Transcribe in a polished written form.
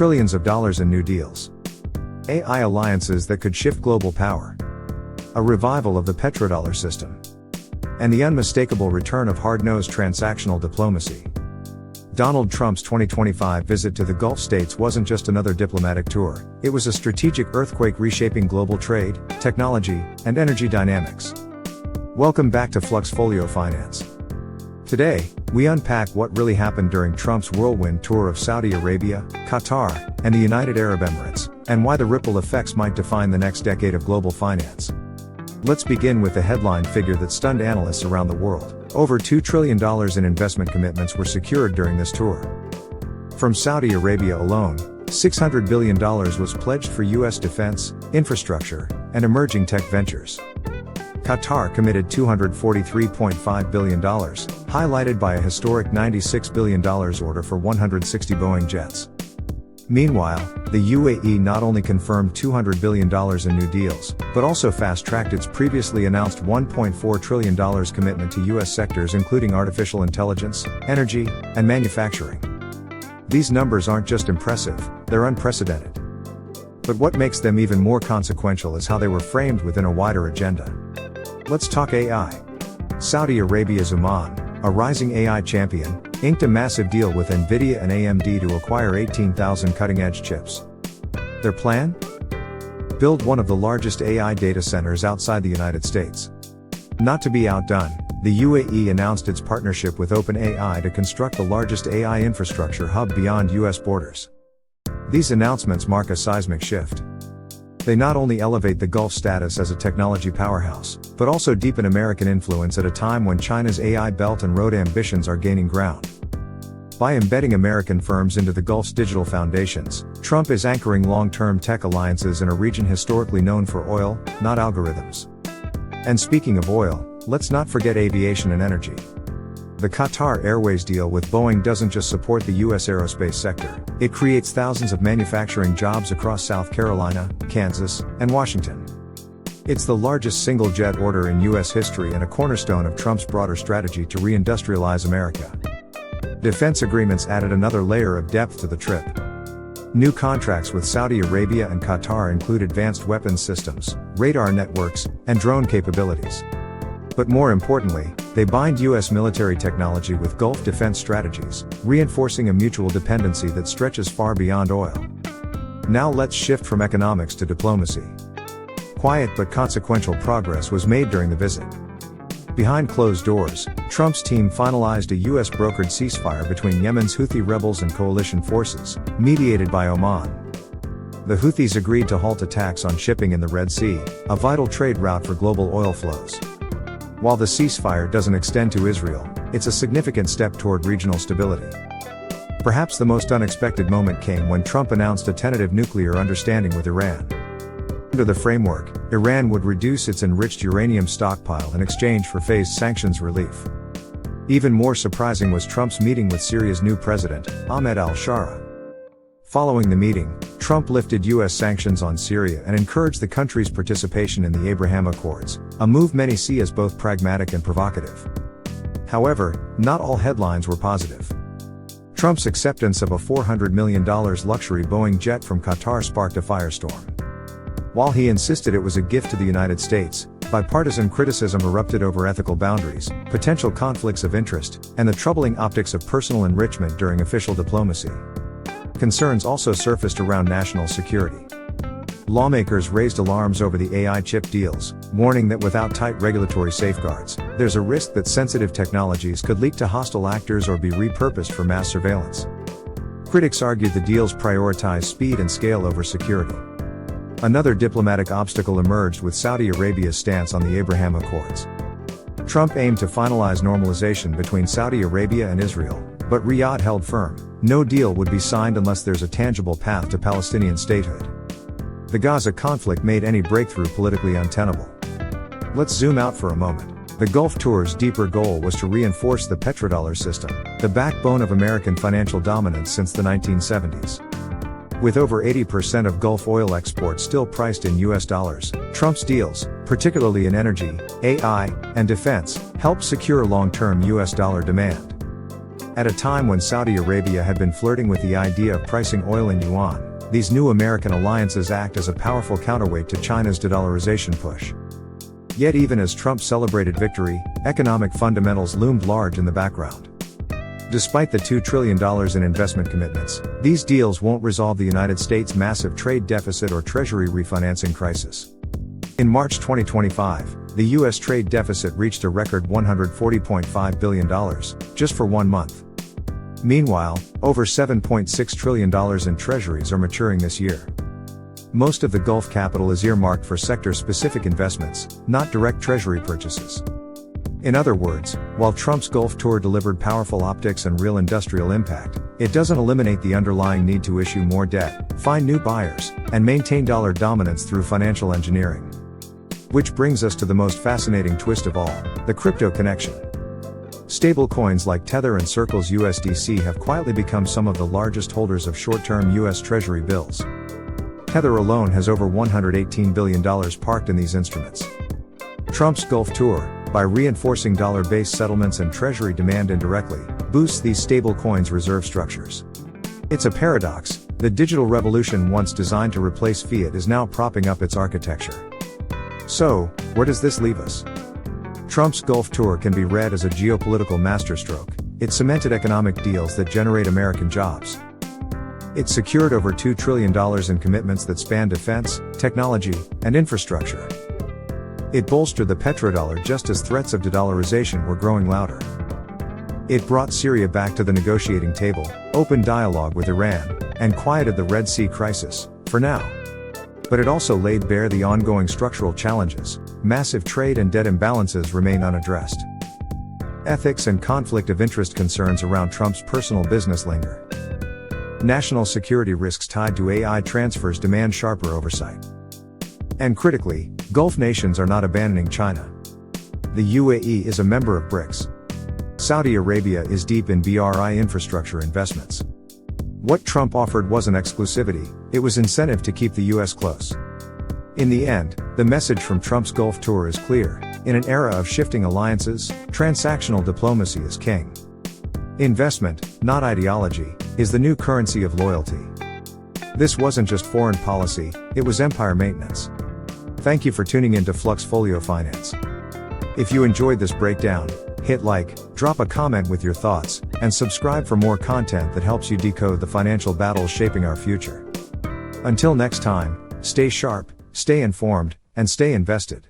trillions of dollars in new deals. AI alliances that could shift global power. A revival of the petrodollar system. And the unmistakable return of hard-nosed transactional diplomacy. Donald Trump's 2025 visit to the Gulf states wasn't just another diplomatic tour, it was a strategic earthquake reshaping global trade, technology, and energy dynamics. Welcome back to FluxFolio Finance. Today, we unpack what really happened during Trump's whirlwind tour of Saudi Arabia, Qatar, and the United Arab Emirates, and why the ripple effects might define the next decade of global finance. Let's begin with the headline figure that stunned analysts around the world. Over $2 trillion in investment commitments were secured during this tour. From Saudi Arabia alone, $600 billion was pledged for U.S. defense, infrastructure, and emerging tech ventures. Qatar committed $243.5 billion, highlighted by a historic $96 billion order for 160 Boeing jets. Meanwhile, the UAE not only confirmed $200 billion in new deals, but also fast-tracked its previously announced $1.4 trillion commitment to U.S. sectors including artificial intelligence, energy, and manufacturing. These numbers aren't just impressive, they're unprecedented. But what makes them even more consequential is how they were framed within a wider agenda. Let's talk AI. Saudi Arabia's Oman, a rising AI champion, inked a massive deal with Nvidia and AMD to acquire 18,000 cutting-edge chips. Their plan? Build one of the largest AI data centers outside the United States. Not to be outdone, the UAE announced its partnership with OpenAI to construct the largest AI infrastructure hub beyond US borders. These announcements mark a seismic shift. They not only elevate the Gulf's status as a technology powerhouse, but also deepen American influence at a time when China's AI Belt and Road ambitions are gaining ground. By embedding American firms into the Gulf's digital foundations, Trump is anchoring long-term tech alliances in a region historically known for oil, not algorithms. And speaking of oil, let's not forget aviation and energy. The Qatar Airways deal with Boeing doesn't just support the U.S. aerospace sector, it creates thousands of manufacturing jobs across South Carolina, Kansas, and Washington. It's the largest single jet order in U.S. history and a cornerstone of Trump's broader strategy to reindustrialize America. Defense agreements added another layer of depth to the trip. New contracts with Saudi Arabia and Qatar include advanced weapons systems, radar networks, and drone capabilities. But more importantly, they bind U.S. military technology with Gulf defense strategies, reinforcing a mutual dependency that stretches far beyond oil. Now let's shift from economics to diplomacy. Quiet but consequential progress was made during the visit. Behind closed doors, Trump's team finalized a U.S.-brokered ceasefire between Yemen's Houthi rebels and coalition forces, mediated by Oman. The Houthis agreed to halt attacks on shipping in the Red Sea, a vital trade route for global oil flows. While the ceasefire doesn't extend to Israel, it's a significant step toward regional stability. Perhaps the most unexpected moment came when Trump announced a tentative nuclear understanding with Iran. Under the framework, Iran would reduce its enriched uranium stockpile in exchange for phased sanctions relief. Even more surprising was Trump's meeting with Syria's new president, Ahmed al-Shara. Following the meeting, Trump lifted U.S. sanctions on Syria and encouraged the country's participation in the Abraham Accords, a move many see as both pragmatic and provocative. However, not all headlines were positive. Trump's acceptance of a $400 million luxury Boeing jet from Qatar sparked a firestorm. While he insisted it was a gift to the United States, bipartisan criticism erupted over ethical boundaries, potential conflicts of interest, and the troubling optics of personal enrichment during official diplomacy. Concerns also surfaced around national security. Lawmakers raised alarms over the AI chip deals, warning that without tight regulatory safeguards, there's a risk that sensitive technologies could leak to hostile actors or be repurposed for mass surveillance. Critics argued the deals prioritize speed and scale over security. Another diplomatic obstacle emerged with Saudi Arabia's stance on the Abraham Accords. Trump aimed to finalize normalization between Saudi Arabia and Israel, but Riyadh held firm, no deal would be signed unless there's a tangible path to Palestinian statehood. The Gaza conflict made any breakthrough politically untenable. Let's zoom out for a moment. The Gulf tour's deeper goal was to reinforce the petrodollar system, the backbone of American financial dominance since the 1970s. With over 80% of Gulf oil exports still priced in US dollars, Trump's deals, particularly in energy, AI, and defense, helped secure long-term US dollar demand. At a time when Saudi Arabia had been flirting with the idea of pricing oil in yuan, these new American alliances act as a powerful counterweight to China's de-dollarization push. Yet even as Trump celebrated victory, economic fundamentals loomed large in the background. Despite the $2 trillion in investment commitments, these deals won't resolve the United States' massive trade deficit or Treasury refinancing crisis. In March 2025, the U.S. trade deficit reached a record $140.5 billion, just for 1 month. Meanwhile, over $7.6 trillion in treasuries are maturing this year. Most of the Gulf capital is earmarked for sector-specific investments, not direct treasury purchases. In other words, while Trump's Gulf tour delivered powerful optics and real industrial impact, it doesn't eliminate the underlying need to issue more debt, find new buyers, and maintain dollar dominance through financial engineering. Which brings us to the most fascinating twist of all, the crypto connection. Stablecoins like Tether and Circle's USDC have quietly become some of the largest holders of short-term U.S. Treasury bills. Tether alone has over $118 billion parked in these instruments. Trump's Gulf tour, by reinforcing dollar-based settlements and Treasury demand indirectly, boosts these stablecoins' reserve structures. It's a paradox. The digital revolution once designed to replace fiat is now propping up its architecture. So, where does this leave us? Trump's Gulf tour can be read as a geopolitical masterstroke. It cemented economic deals that generate American jobs. It secured over $2 trillion in commitments that span defense, technology, and infrastructure. It bolstered the petrodollar just as threats of de-dollarization were growing louder. It brought Syria back to the negotiating table, opened dialogue with Iran, and quieted the Red Sea crisis, for now. But it also laid bare the ongoing structural challenges. Massive trade and debt imbalances remain unaddressed. Ethics and conflict of interest concerns around Trump's personal business linger. National security risks tied to AI transfers demand sharper oversight. And critically, Gulf nations are not abandoning China. The UAE is a member of BRICS. Saudi Arabia is deep in BRI infrastructure investments. What Trump offered wasn't exclusivity, it was incentive to keep the US close. In the end, the message from Trump's Gulf tour is clear. In an era of shifting alliances, transactional diplomacy is king. Investment, not ideology, is the new currency of loyalty. This wasn't just foreign policy, it was empire maintenance. Thank you for tuning in to FluxFolio Finance. If you enjoyed this breakdown, hit like, drop a comment with your thoughts, and subscribe for more content that helps you decode the financial battles shaping our future. Until next time, stay sharp, stay informed, and stay invested.